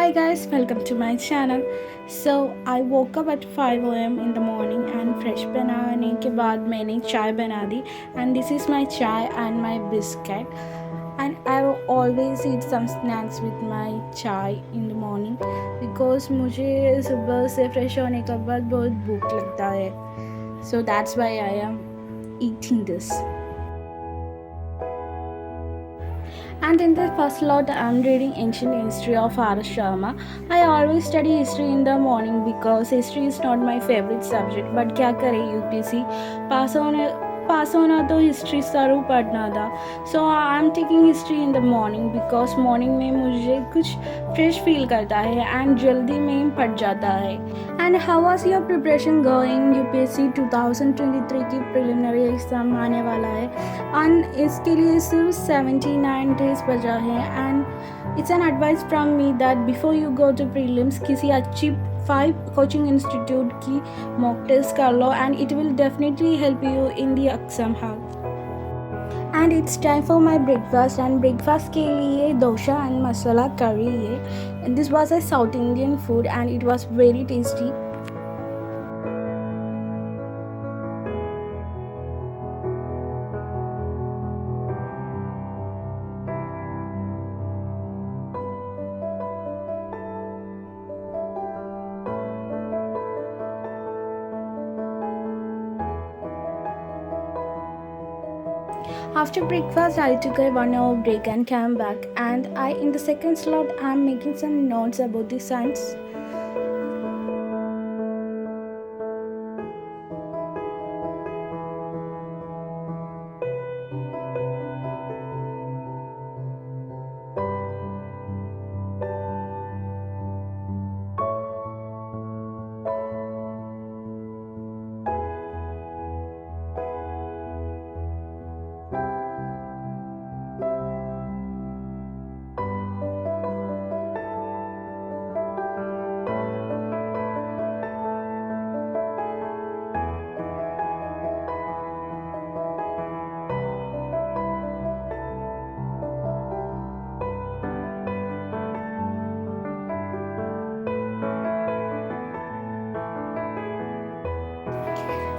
Hi guys, welcome to my channel. So I woke up at 5 a.m. in the morning and fresh बनाने के बाद मैंने चाय बना दी and this is my chai and my biscuit and I will always eat some snacks with my chai in the morning because मुझे सुबह से fresh होने के बाद बहुत भूख लगता है. So that's why I am eating this. And in the first lot, I'm reading Ancient History of R. Sharma. I always study history in the morning because history is not my favorite subject. But क्या करें UPSC पास होना तो history ज़रूर पढ़ना था. So I'm taking history in the morning because morning में मुझे कुछ फ्रेश फील करता है and जल्दी में पढ़ जाता है. And how was your preparation going? UPSC 2023 की preliminary exam आने वाला है and इसके लिए सिर्फ 79 days बचा है and it's an advice from me that before you go to prelims किसी अच्छी 5 coaching institute की mock test कर लो and it will definitely help you in the exam hall. And it's time for my breakfast and breakfast के लिए dosa and masala curry है. And this was a South Indian food and it was very tasty. After breakfast, I took a 1 hour break and came back. And in the second slot, I'm making some notes about the science.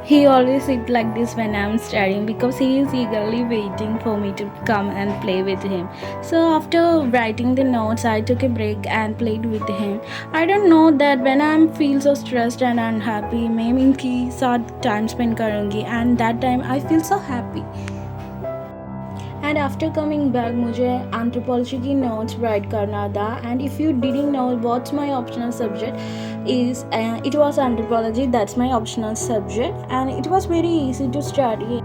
He always sits like this when I'm studying because he is eagerly waiting for me to come and play with him. So after writing the notes, I took a break and played with him. I don't know that when I feel so stressed and unhappy, मैं इनके साथ time spend करूँगी and that time I feel so happy. And after coming back, मुझे anthropology की notes write करना था. And if you didn't know what's my optional subject is, it was anthropology. That's my optional subject, and it was very easy to study.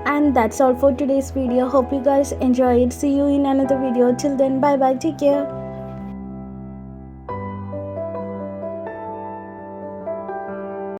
And that's all for today's video. Hope you guys enjoy it. See you in another video. Till then, bye bye. Take care.